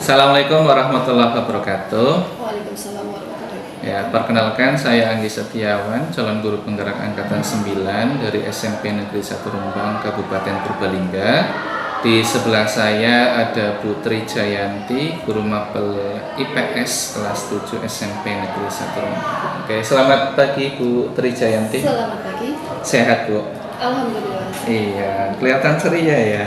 Assalamualaikum warahmatullahi wabarakatuh. Waalaikumsalam warahmatullahi wabarakatuh. Ya, perkenalkan saya Anggi Setiawan, calon guru penggerak angkatan 9 dari SMP Negeri 1 Rembang, Kabupaten Purbalingga. Di sebelah saya ada Bu Tri Jayanti, guru mapel IPS kelas 7 SMP Negeri 1 Rembang. Oke, selamat pagi Bu Tri Jayanti. Selamat pagi. Sehat Bu? Alhamdulillah. Iya, kelihatan ceria ya.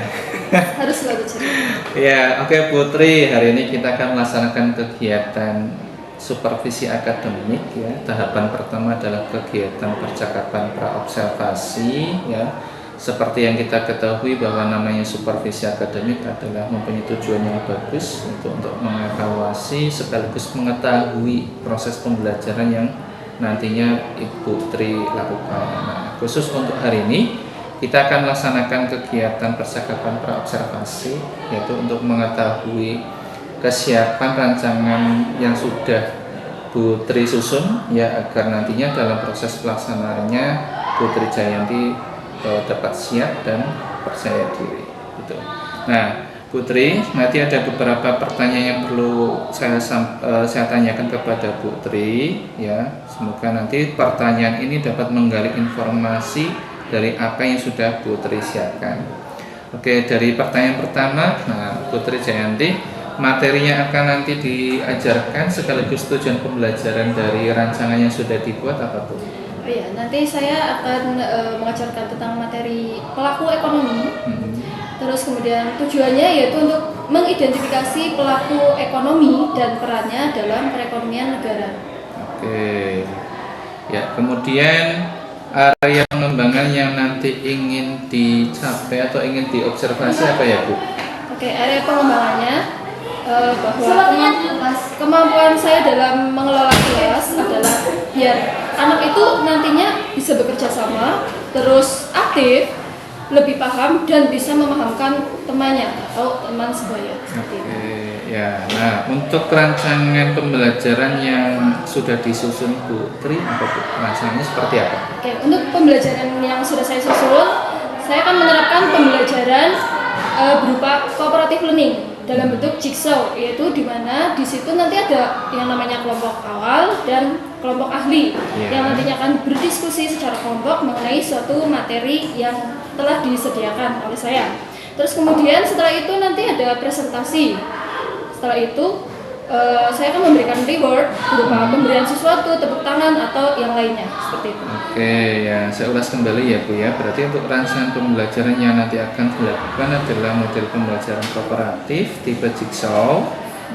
Harus selalu ceria. Ya, oke Putri, hari ini kita akan melaksanakan kegiatan supervisi akademik ya. Tahapan pertama adalah kegiatan percakapan praobservasi ya. Seperti yang kita ketahui bahwa namanya supervisi akademik adalah mempunyai tujuan yang bagus untuk mengevaluasi sekaligus mengetahui proses pembelajaran yang nantinya Ibu Tri lakukan. Nah, khusus untuk hari ini kita akan melaksanakan kegiatan percakapan praobservasi, yaitu untuk mengetahui kesiapan rancangan yang sudah Bu Tri susun ya, agar nantinya dalam proses pelaksanaannya Bu Tri Jayanti dapat siap dan percaya diri gitu. Nah Bu Tri, nanti ada beberapa pertanyaan yang perlu saya tanyakan kepada Bu Tri ya. Semoga nanti pertanyaan ini dapat menggali informasi dari apa yang sudah Bu Tri siapkan. Oke, dari pertanyaan pertama, nah Bu Tri Jayanti, materinya akan nanti diajarkan sekaligus tujuan pembelajaran dari rancangan yang sudah dibuat apa Bu? Oh iya, nanti saya akan mengajarkan tentang materi pelaku ekonomi. Terus kemudian tujuannya yaitu untuk mengidentifikasi pelaku ekonomi dan perannya dalam perekonomian negara. Oke. Ya, kemudian area pengembangan yang nanti ingin dicapai atau ingin diobservasi apa ya Bu? Oke, area pengembangannya bahwa kemampuan saya dalam mengelola kelas adalah biar anak itu nantinya bisa bekerja sama, terus aktif, lebih paham dan bisa memahamkan temannya atau teman sebaya. Oke, ya. Nah, untuk rancangan pembelajaran yang sudah disusun Bu Tri, apa Bu? Rancangannya seperti apa? Oke, untuk pembelajaran yang sudah saya susun, saya akan menerapkan pembelajaran berupa cooperative learning dalam bentuk jigsaw, yaitu di mana di situ nanti ada yang namanya kelompok awal dan kelompok ahli yang nantinya akan berdiskusi secara kelompok mengenai suatu materi yang telah disediakan oleh saya. Terus kemudian setelah itu nanti ada presentasi. Setelah itu saya akan memberikan reward berupa pemberian sesuatu, tepuk tangan atau yang lainnya seperti itu. Oke, ya saya ulas kembali ya Bu ya. Berarti untuk rancangan pembelajaran yang nanti akan dilakukan adalah model pembelajaran kooperatif tipe jigsaw.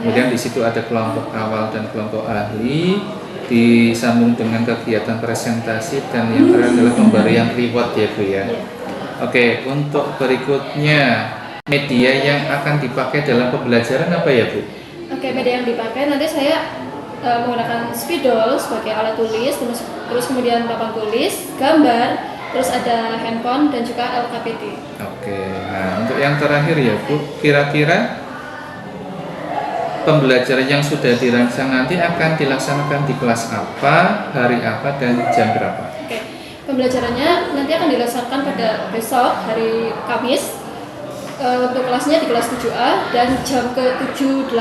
Kemudian di situ ada kelompok awal dan kelompok ahli, disambung dengan kegiatan presentasi, dan yang terakhir adalah pemberian reward ya Bu ya. Oke, untuk berikutnya media yang akan dipakai dalam pembelajaran apa ya Bu? Oke, media yang dipakai nanti saya menggunakan spidol sebagai alat tulis, terus kemudian papan tulis, gambar, terus ada handphone dan juga LKPD. Oke, nah untuk yang terakhir ya Bu, kira-kira pembelajaran yang sudah dirancang nanti akan dilaksanakan di kelas apa, hari apa, dan jam berapa? Oke, pembelajarannya nanti akan dilaksanakan pada besok hari Kamis. Untuk kelasnya di kelas 7A dan jam ke-7-8.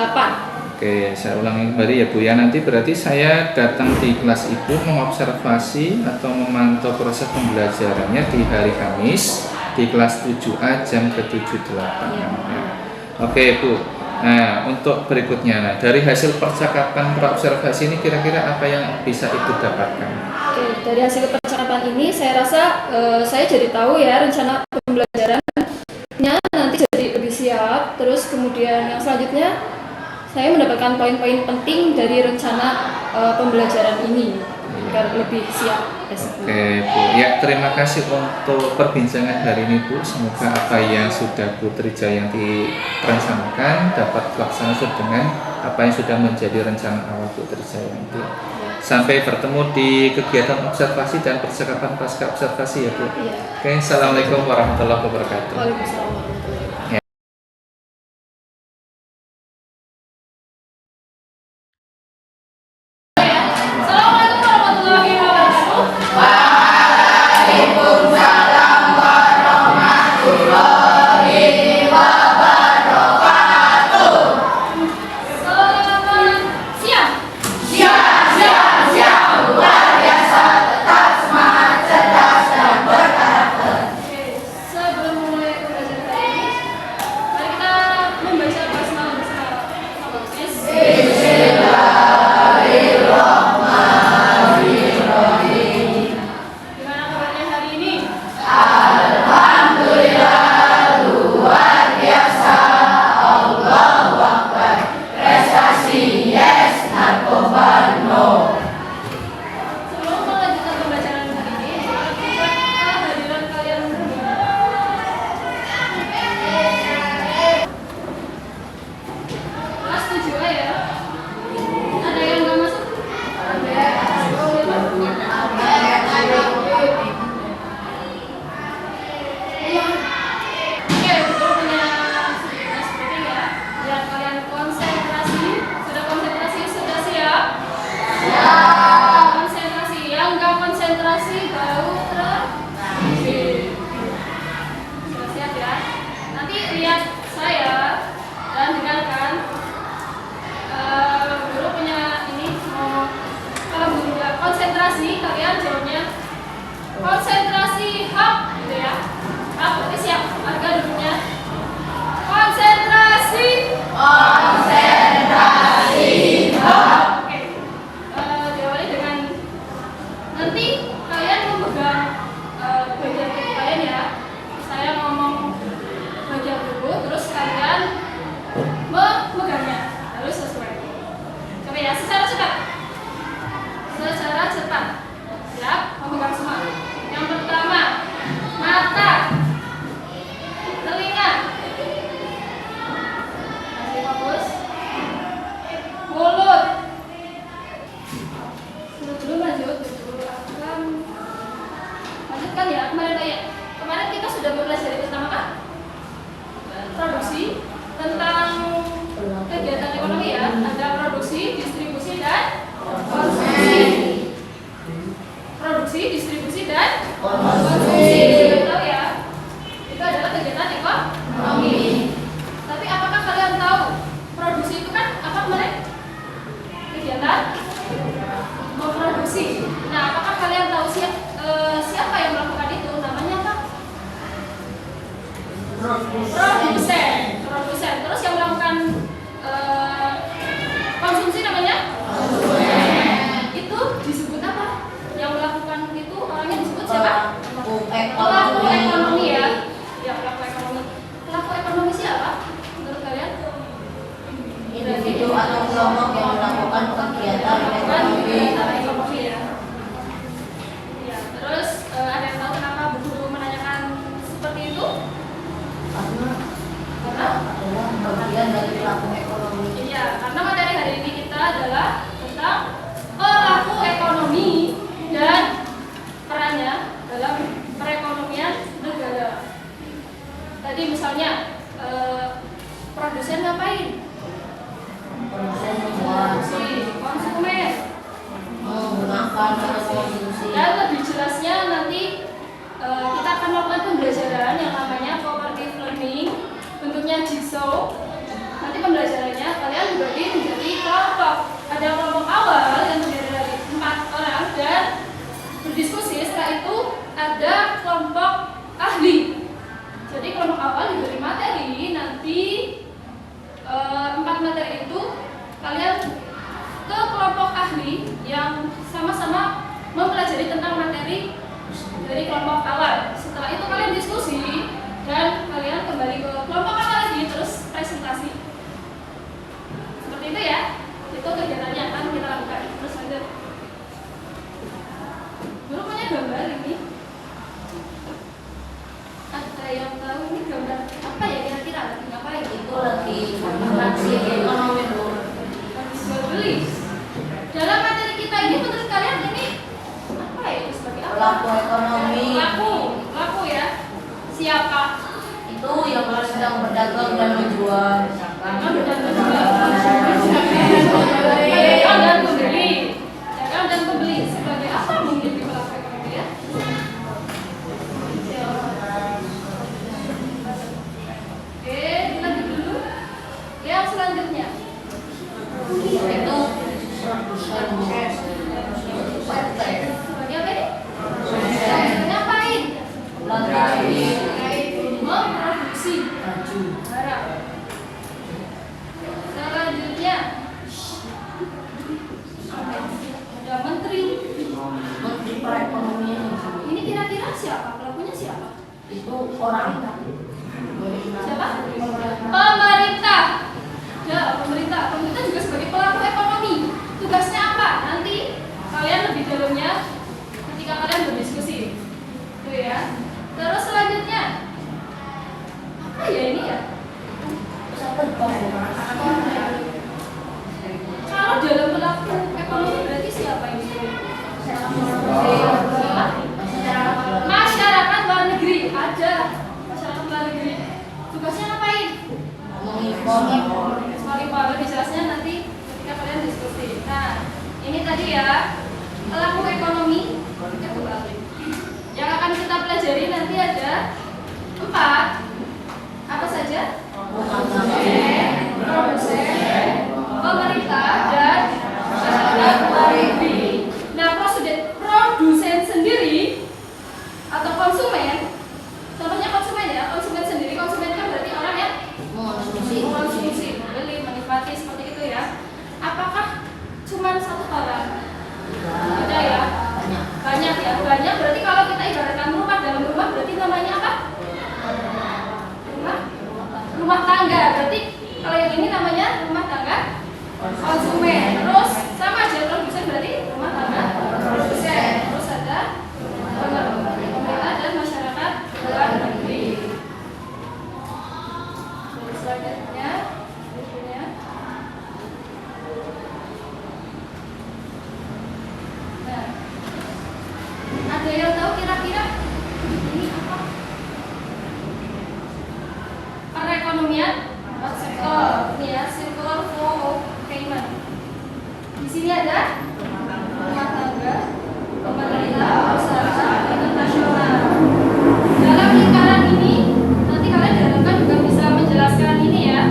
Oke, saya ulangi kembali ya Bu ya. Nanti berarti saya datang di kelas Ibu mengobservasi atau memantau proses pembelajarannya di hari Kamis di kelas 7A jam ke-7-8. Oke Bu. Nah, untuk berikutnya, nah dari hasil percakapan praobservasi ini kira-kira apa yang bisa Ibu dapatkan? Oke, dari hasil percakapan ini saya rasa saya jadi tahu ya rencana pembelajaran nanti jadi lebih siap. Terus kemudian yang selanjutnya saya mendapatkan poin-poin penting dari rencana pembelajaran ini agar lebih siap besok. Oke Bu, ya terima kasih untuk perbincangan hari ini Bu. Semoga apa yang sudah Bu Tri Jayanti rencanakan dapat terlaksana sesuai dengan apa yang sudah menjadi rencana awal Bu Tri Jayanti. Sampai bertemu di kegiatan observasi dan percakapan pasca observasi ya Bu. Oke, assalamualaikum warahmatullahi wabarakatuh. Waalaikumsalam warahmatullahi wabarakatuh. Sebelum melanjutkan pembelajaran hari ini, kita kehadiran kalian berdua. Kelas 7A ya. Ada yang nggak masuk? Oke, betul punya tugas seperti ya. Biar kalian konsentrasi. Sudah konsentrasi? Sudah siap? Konsentrasi. Yang nggak konsentrasi baru sudah siap ya. Nanti lihat saya dan dengarkan. Guru punya ini mau, kalau guru nggak konsentrasi kalian jawabnya konsentrasi hap gitu ya. Hap berarti siap. Harga duduknya konsentrasi. Oke. Diawali dengan nanti kalian memegang bagian buku kalian ya. Saya ngomong bagian buku, terus kalian memegangnya harus sesuai. Coba ya, secara cepat. Siap, memegang semua. Yang pertama, mata, telinga. Masih fokus. Mulut. Sebelum lanjut, guru akan lanjutkan ya. Kemarin kita sudah mempelajari tentang apa? Produksi, tentang kegiatan ekonomi ya. Ada produksi, distribusi, dan konsumsi. Produksi, distribusi, dan konsumsi. Sudah tahu ya? Itu adalah kegiatan ekonomi. Tapi apakah kalian tahu produksi itu kan apa kemarin? Kegiatan memproduksi. Nah, apakah kalian tahu siapa yang melakukan itu? Namanya apa? Produsen. Terus yang melakukan konsumsi namanya? Itu disebut apa? Yang melakukan itu orangnya disebut siapa? Pelaku ekonomi ya. Ya, pelaku ekonomi. Pelaku ekonomi siapa? Menurut kalian? Individu atau kelompok yang melakukan kegiatan ekonomi ya. Ya, terus ada yang tahu kenapa Bu Guru menanyakan seperti itu? karena adalah bagian dari pelaku ekonomi. Iya, karena materi hari ini kita adalah tentang pelaku ekonomi dan perannya dalam perekonomian negara. Tadi misalnya produsen ngapain? Produsen membuat Konsumen. menggunakan atau konsumsi. Dan lebih jelasnya nanti kita akan melakukan pembelajaran yang namanya cooperative learning, bentuknya jigsaw. Nanti pembelajarannya kalian dibagi menjadi kelompok. Ada kelompok awal yang terdiri dari 4 orang dan berdiskusi. Setelah itu ada kelompok ahli. Jadi kelompok awal diberi materi, nanti 4 materi itu kalian ke kelompok ahli yang sama-sama mempelajari tentang materi dari kelompok awal. Setelah itu kalian diskusi dan kalian kembali ke kelompok awal lagi terus presentasi. Seperti itu ya. Itu kegiatannya akan kita lakukan. Terus lanjut. Guru punya gambar ini. Ada yang tahu ini gambar apa ya kira-kira lagi ngapain? Itu lagi transaksi ekonomi dulu. Jual beli. Dalam materi kita ini menurut kalian ini apa ya? Sebagai apa? Pelaku ekonomi Pelaku ya. Siapa? itu yang sedang berdagang dan menjual. Dagang dan pembeli. Dagang dan pembeli. Sebagai apa mungkin di pelaku ekonomi ya? Oke, lanjut dulu. Yang selanjutnya. Itu produsen Sebagai apa ini? Ngapain? Memproduksi barang. Selanjutnya ada menteri. menteri perekonomian. Ini kira-kira siapa? Pelakunya siapa? Itu orang. Siapa? Pemerintah. Ya, pemerintah. Pemerintah juga sebagai pelaku ekonomi. Tugas ya. Pelaku ekonomi. Yang akan kita pelajari nanti ada 4. Apa saja? Produsen, pemerintah, dan masyarakat luar negeri. Nah, produsen sendiri atau konsumen, contohnya konsumen ya, konsumen sendiri, konsumen kan berarti orang yang mengonsumsi, membeli, menikmati seperti itu ya. Apakah cuma satu orang? Tidak ya, banyak ya, banyak. Berarti kalau kita ibaratkan rumah, dalam rumah berarti namanya apa? Rumah tangga. Berarti kalau yang ini namanya rumah tangga konsumen. Terus sama aja, produsen berarti rumah tangga produsen. Terus ada pemerintah dan masyarakat luar negeri. Terus selanjutnya bukunya. Nah, ada yang tahu kira-kira ini apa? Perekonomian circle, ini ya, circular flow of payment. Di sini ada rumah tangga, pemerintah, usaha, internasional. Dalam lingkaran ini, nanti kalian diharapkan juga bisa menjelaskan ini ya.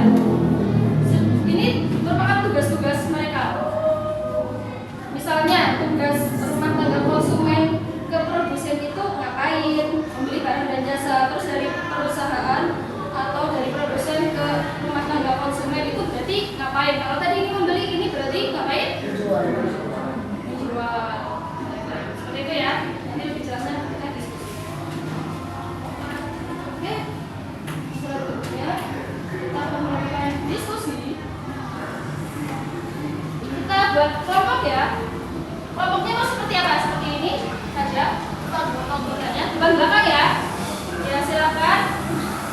Ini merupakan tugas-tugas mereka. Misalnya, tugas rumah tangga konsumen ke produsen itu ngapain, membeli barang dan jasa. Terus dari perusahaan atau dari produsen ke rumah tangga konsumen itu berarti ngapain? Kalau tadi ini membeli, ini berarti ngapain? Menjual. Seperti itu ya. Nanti lebih jelasnya kita diskusi. Oke. Selanjutnya kita akan melakukan diskusi. Kita buat kelompok ya. Kelompoknya mau seperti apa? Seperti ini saja. Kelompoknya depan belakang ya. Ya silakan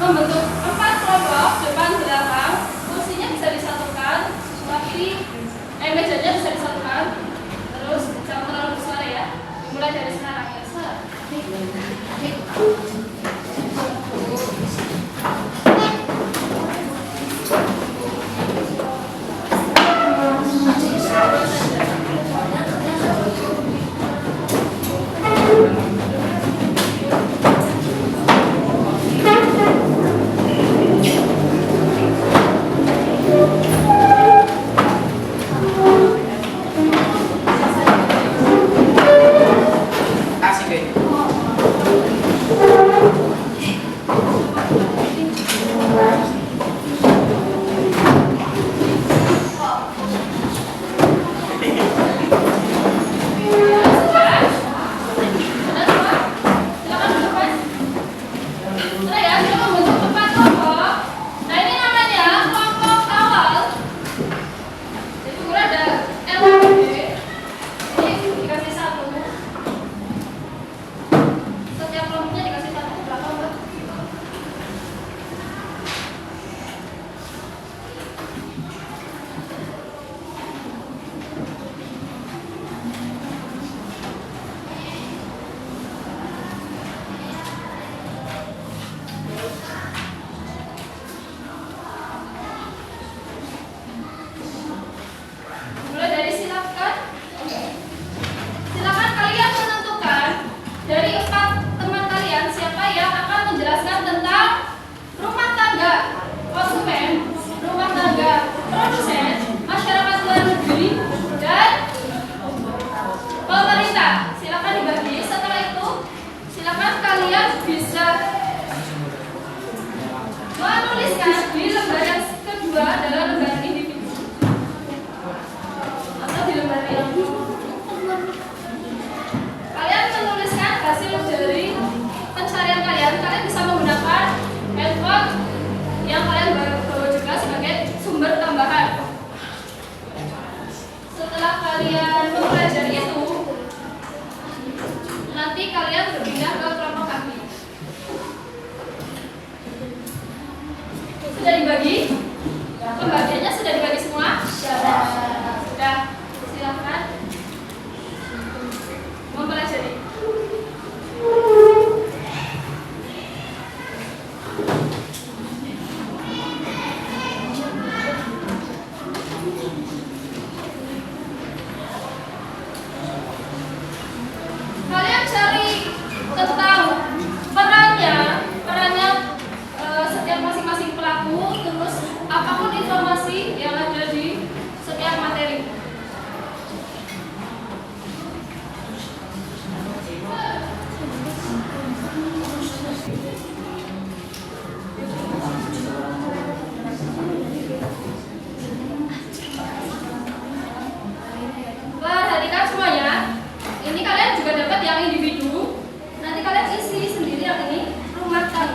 membentuk 4 kelompok depan belakang. Kursinya bisa disatukan, tapi mejanya bisa disatukan. Terus jangan terlalu besar ya. Mulai dari sekarang ya. Kasih ke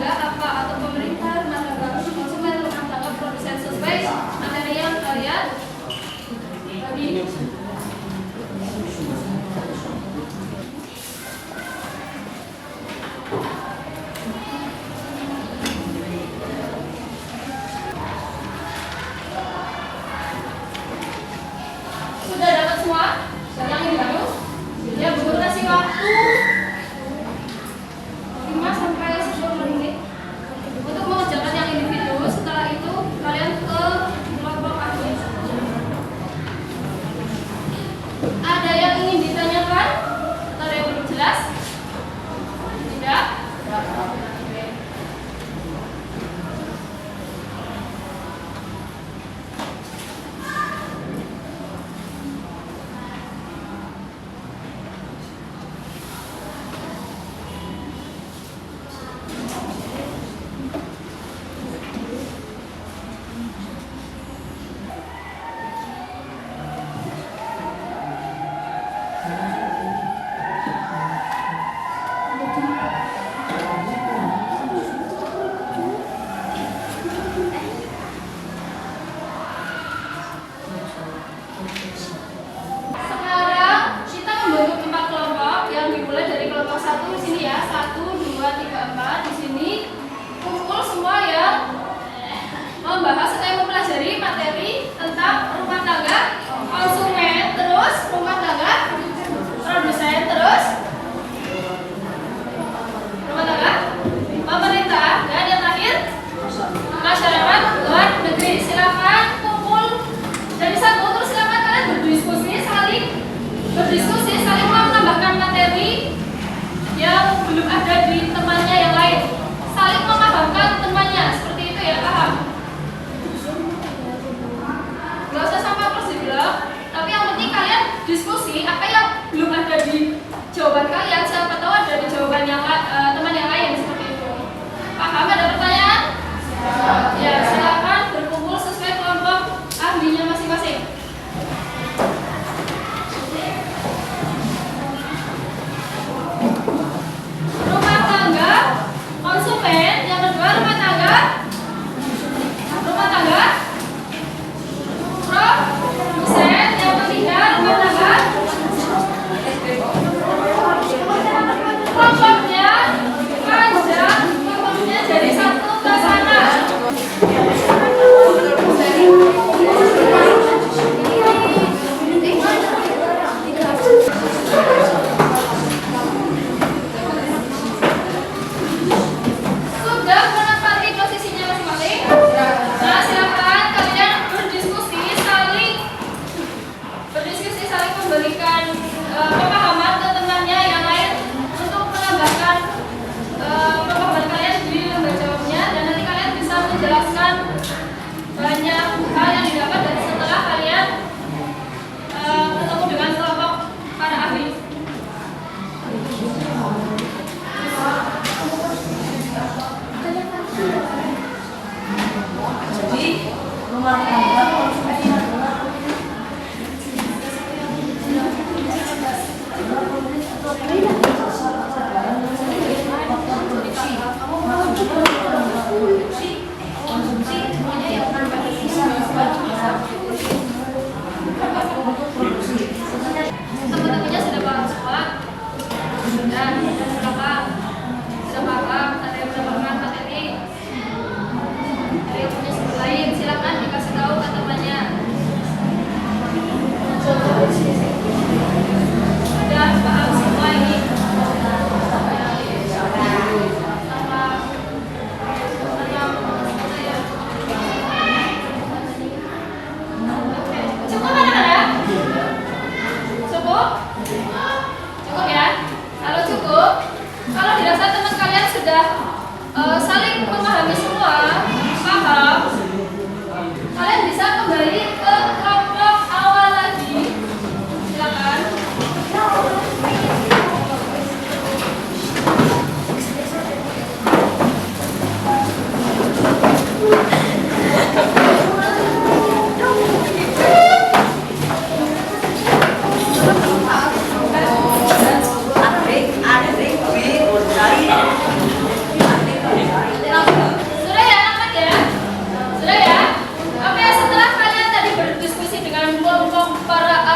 Anda apa atau pemerintah, masyarakat, konsumen, rumah tangga, produsen sesuai materi yang kalian bagi. Sudah dapat semua yang ini baru? Ya, Bu Guru kasih waktu 5 sampai 10 menit untuk mengerjakan yang individu. Setelah itu kalian ke kelompok akhir. Ada yang ingin ditanyakan atau ada yang belum jelas? Tidak? Oke.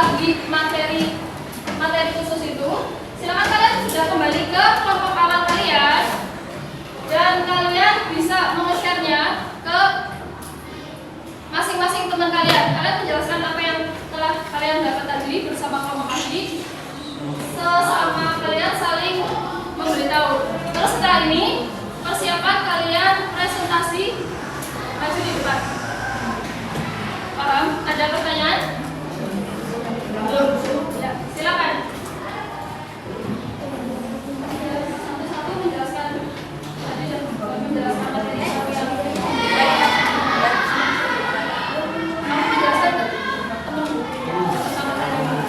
setelah di materi khusus itu, silakan kalian sudah kembali ke kelompok awal kalian dan kalian bisa meng-share-nya ke masing-masing teman kalian. Kalian menjelaskan apa yang telah kalian dapat tadi bersama kelompok tadi. Sesama kalian saling memberitahu. Terus setelah ini persiapan kalian presentasi maju di depan. Paham? Ada pertanyaan? Belum? Ya, silakan. Satu-satu menjelaskan tadi dan menjelaskan materi yang menjelaskan ke teman bersama kalian.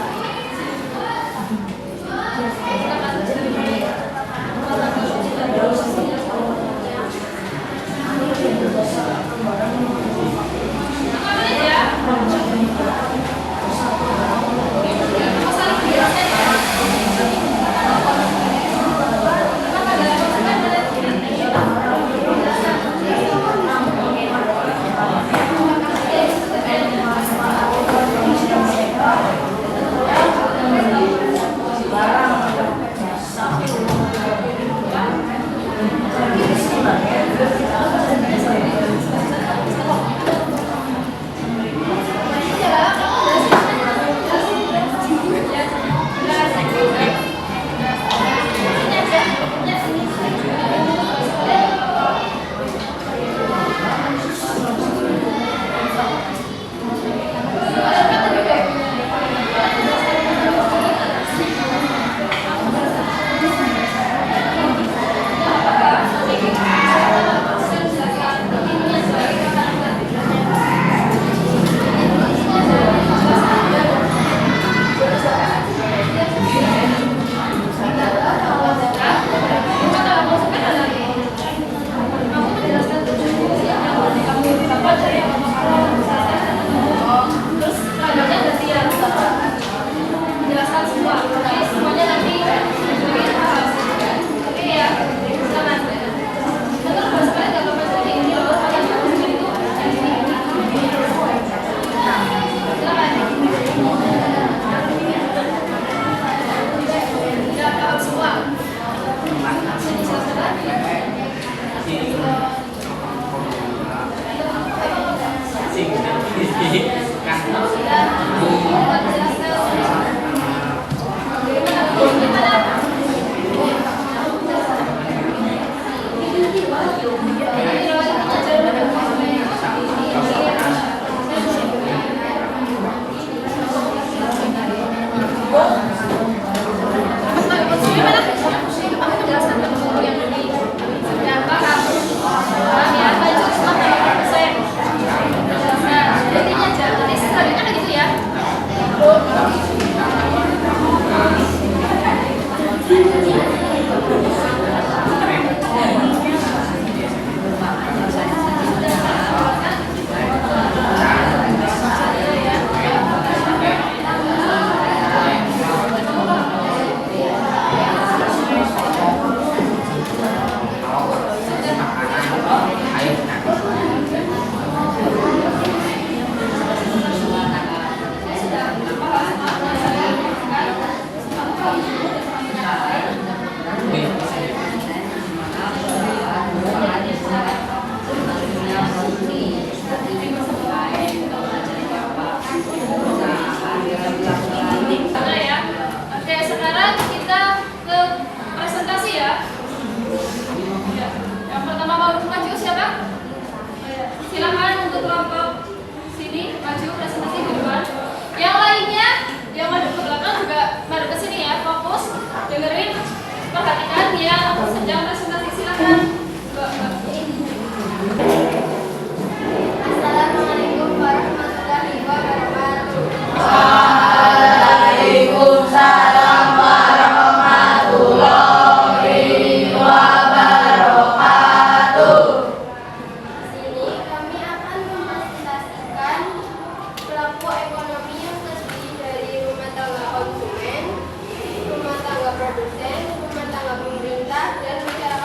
produsen, rumah tangga pemerintah, dan masyarakat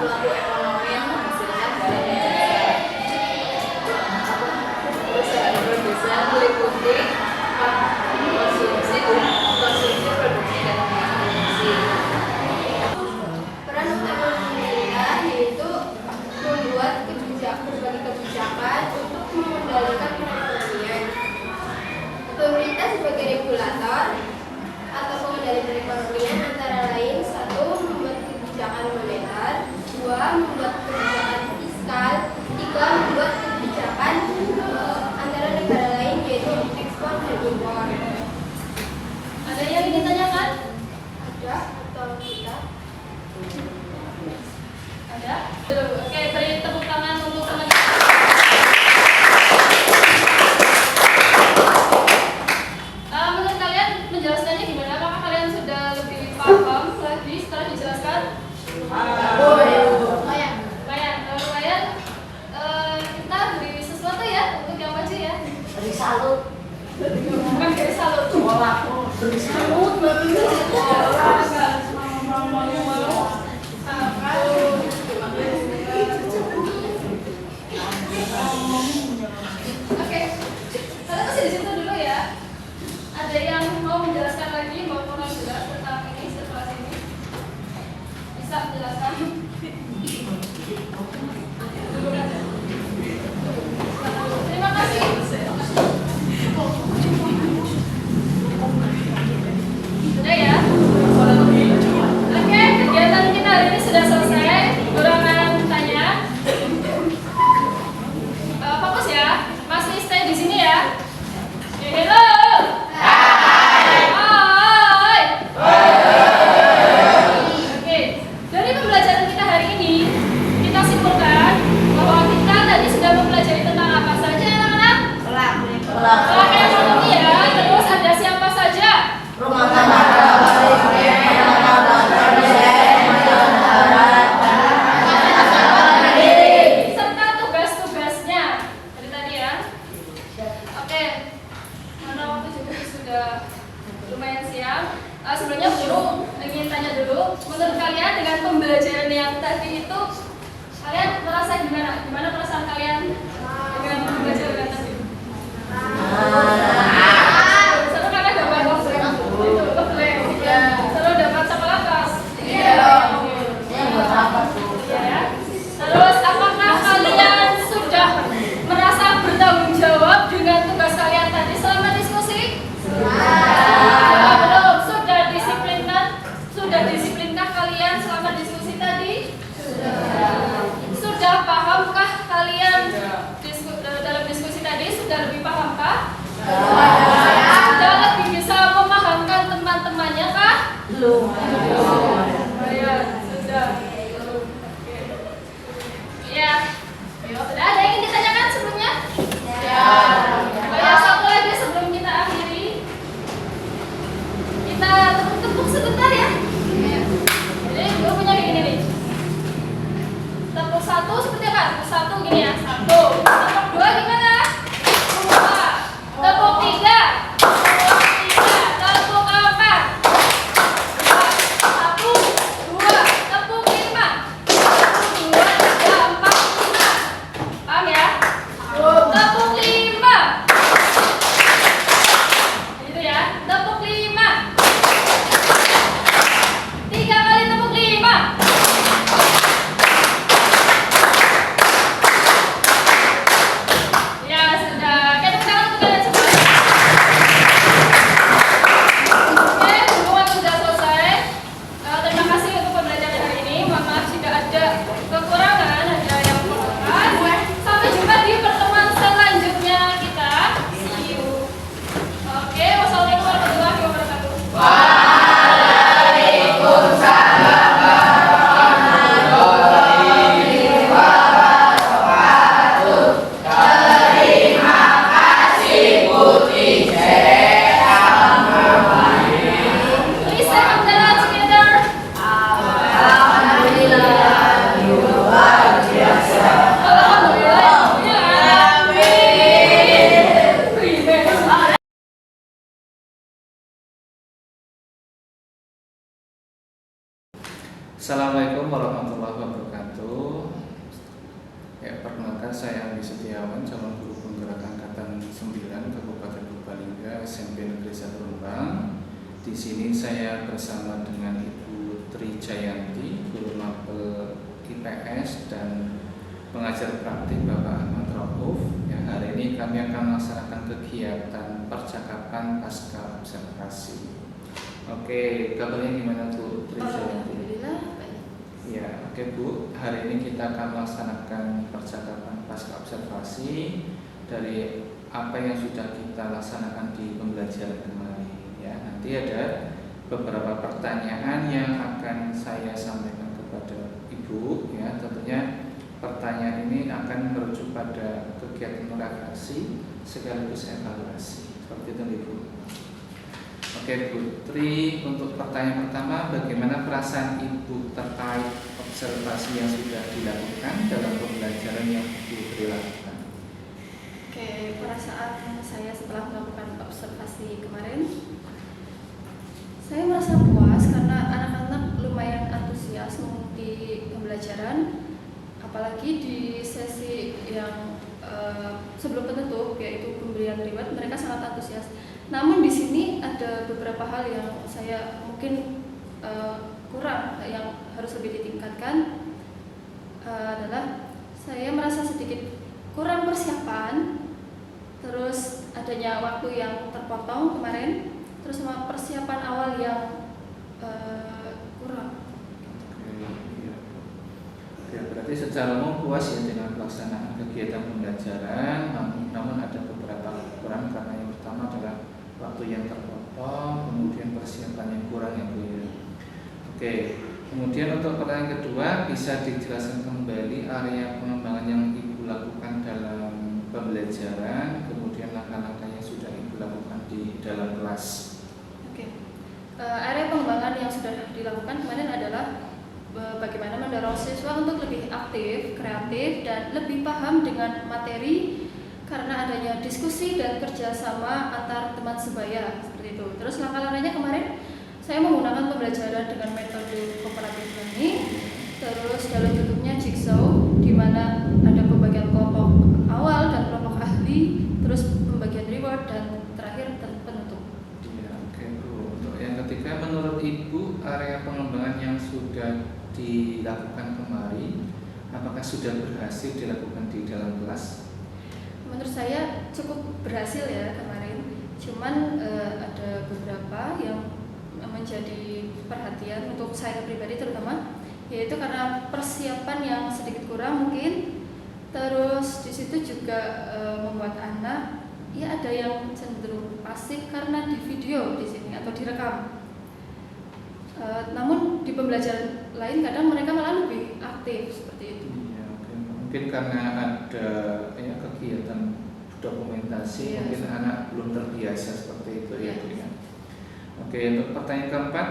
pelaku ekonomi yang menghasilkan barang dan jasa. Perusahaan produsen meliputi konsumsi, produksi, dan distribusi. Peran utama pemerintah yaitu membuat berbagai kebijakan untuk mengendalikan perekonomian. Pemerintah sebagai regulator atau pengendali perekonomian antara lain: 1. Membuat kebijakan moneter, 2. Membuat kebijakan fiskal, 3. Membuat kebijakan antara negara lain yaitu ekspor dan impor. Ada yang ingin tanyakan? Ada atau tidak? Ada? Oke, beri tepuk tangan untuk teman. Menurut kalian menjelaskannya gimana? Apakah kalian sudah lebih paham lagi setelah dijelaskan? Lumayan. Kita beri sesuatu ya untuk yang maju ya. Dari salut. Bukan dari salut. Dari salut. Oke, kalian masih di situ dulu ya. Ada yang mau menjelaskan lagi, mau kurang jelas tentang ini setelah sini? Bisa menjelaskan? Terima kasih. Sudah ya? Oke, kegiatan kita hari ini sudah selesai. Kurangan tanya. Fokus ya, masih stay di sini ya. Hello. Hai. Oke, dari pembelajaran kita hari ini, kita simpulkan bahwa kita tadi sudah mempelajari tentang apa saja anak-anak? Pelak ekonomi ya. Terus ada siapa saja? Rumah tangga. Serta tugas-tugasnya. Dari tadi ya. Oke. Mana waktu juga sudah lumayan siang. Sebelumnya guru ingin tanya dulu, menurut kalian dengan pembelajaran yang tadi itu kalian merasa gimana? Gimana perasaan kalian dengan pembelajaran tadi? Seru kan dapat itu ngeplay. Ya. Seru dapat sekelas. Iya. Ya. Terus apakah kalian sudah merasa bertanggung jawab dengan tugas kalian tadi selama diskusi? Belum. Sudah disiplinkah kalian selama diskusi tadi? Sudah pahamkah kalian dalam diskusi tadi? Sudah lebih pahamkah? Sudah lebih bisa memahamkan teman-temannya kah? Belum. Ya, sudah. Ya. Sudah ada yang ingin ditanyakan sebelumnya? Ya. Satu lagi sebelum kita akhiri. Kita tepuk-tepuk sebentar ya. Jadi gue punya kayak gini nih. Tepuk satu seperti apa? Tepuk satu gini ya. Satu. Tepuk dua gimana? Dua. Tepuk tiga. Tepuk empat. Satu. Dua. Tepuk Assalamualaikum warahmatullahi wabarakatuh. Ya, perkenalkan saya Andi Setiawan, calon guru penggerak angkatan 9 Kabupaten Purbalingga, SMP Negeri 1 Rembang. Di sini saya bersama dengan Ibu Tri Jayanti, guru mapel IPS dan pengajar praktik Bapak Ahmad Rauf. Ya, hari ini kami akan melaksanakan kegiatan percakapan pasca observasi. Oke, kabarnya gimana Bu Tri Jayanti? Alhamdulillah. Ya, oke Bu. Hari ini kita akan melaksanakan percakapan pasca observasi dari apa yang sudah kita laksanakan di pembelajaran kemarin. Ya, nanti ada beberapa pertanyaan yang akan saya sampaikan kepada Ibu. Ya, tentunya pertanyaan ini akan merujuk pada kegiatan refleksi sekaligus evaluasi. Seperti itu, Ibu. Oke Bu Tri, untuk pertanyaan pertama, bagaimana perasaan Ibu terkait observasi yang sudah dilakukan dalam pembelajaran yang Bu Tri lakukan? Oke, perasaan saya setelah melakukan observasi kemarin, saya merasa puas karena anak-anak lumayan antusias mengikuti pembelajaran, apalagi di sesi yang sebelum penutup, yaitu pemberian reward, mereka sangat antusias. Namun di sini ada beberapa hal yang saya mungkin kurang, yang harus lebih ditingkatkan, adalah saya merasa sedikit kurang persiapan, terus adanya waktu yang terpotong kemarin, terus sama persiapan awal yang kurang. Ya, berarti secara umum puas ya dengan pelaksanaan kegiatan pembelajaran, namun ada beberapa kekurangan karena yang pertama adalah waktu yang terpotong, kemudian persiapan yang kurang ya Bu ya. Oke, kemudian untuk pertanyaan kedua, bisa dijelaskan kembali area pengembangan yang Ibu lakukan dalam pembelajaran, kemudian langkah-langkah yang sudah Ibu lakukan di dalam kelas. Oke, area pengembangan yang sudah dilakukan kemarin adalah bagaimana mendorong siswa untuk lebih aktif, kreatif, dan lebih paham dengan materi karena adanya diskusi dan kerjasama antar teman sebaya seperti itu. Terus langkah-langkahnya kemarin saya menggunakan pembelajaran dengan metode cooperative learning. Terus dalam bentuknya jigsaw, di mana ada pembagian kelompok awal dan kelompok ahli, terus pembagian reward dan terakhir penutup. Ya, oke Bu. Untuk yang ketiga, menurut Ibu area pengembangan yang sudah dilakukan kemarin, apakah sudah berhasil dilakukan di dalam kelas? Menurut saya cukup berhasil ya kemarin, cuman ada beberapa yang menjadi perhatian untuk saya pribadi terutama, yaitu karena persiapan yang sedikit kurang mungkin, terus di situ juga membuat anak ya ada yang cenderung pasif karena di video di sini atau direkam. Namun di pembelajaran lain kadang mereka malah lebih aktif seperti itu. Ya, oke. Mungkin karena ada ya, kegiatan dokumentasi, Iya, mungkin anak belum terbiasa seperti itu ya Bu ya. Oke, untuk pertanyaan keempat,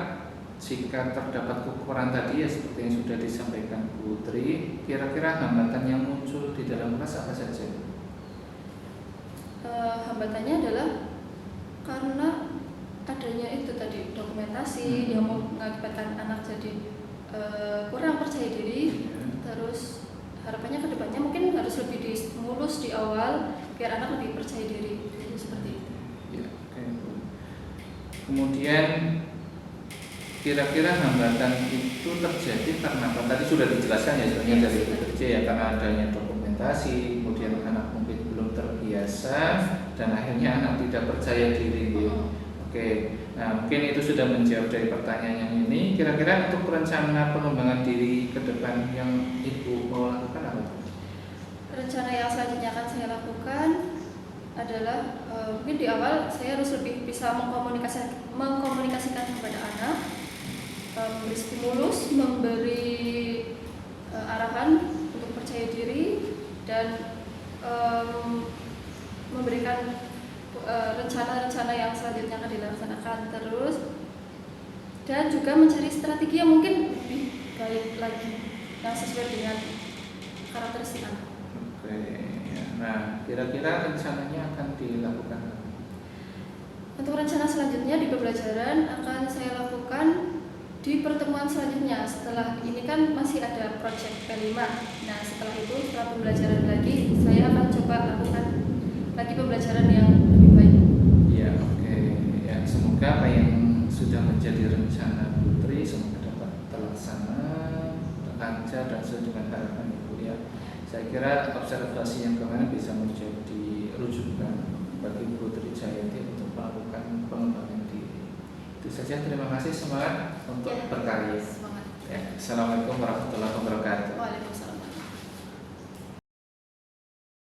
jika terdapat kekurangan tadi ya seperti yang sudah disampaikan Bu Tri, kira-kira hambatan yang muncul di dalam kelas apa saja? Hambatannya adalah karena adanya itu tadi dokumentasi yang mengakibatkan anak jadi kurang percaya diri. Terus harapannya ke depannya mungkin harus lebih distimulus di awal biar anak lebih percaya diri. Jadi seperti itu. Ya, oke Bu. Kemudian kira-kira hambatan itu terjadi karena apa? Tadi sudah dijelaskan ya sebenarnya dari Bu Tri ya, karena adanya dokumentasi, kemudian anak mungkin belum terbiasa dan akhirnya anak tidak percaya diri. Oke, nah mungkin itu sudah menjawab dari pertanyaan yang ini. Kira-kira untuk rencana pengembangan diri ke depan yang Ibu mau lakukan apa? Rencana yang selanjutnya akan saya lakukan adalah mungkin di awal saya harus lebih bisa mengkomunikasikan kepada anak, memberi stimulus, memberi arahan untuk percaya diri dan memberikan rencana-rencana yang selanjutnya akan dilaksanakan terus, dan juga mencari strategi yang mungkin lebih baik lagi yang sesuai dengan karakteristik anak. Oke, ya. Nah kira-kira rencananya akan dilakukan apa? Untuk rencana selanjutnya di pembelajaran akan saya lakukan di pertemuan selanjutnya. Setelah ini kan masih ada project P5. Nah, setelah itu setelah pembelajaran lagi saya akan coba lakukan lagi pembelajaran yang lebih baik. Ya, oke. Ya, semoga apa yang sudah menjadi rencana Putri semoga dapat terlaksana, lancar dan sesuai dengan harapan Ibu ya. Saya kira observasi yang kemarin bisa menjadi rujukan bagi Putri Jayanti untuk melakukan pengembangan diri. Itu saja, terima kasih, semangat untuk berkarya. Semangat. Ya, Assalamualaikum warahmatullahi wabarakatuh. Waalaikumsalam.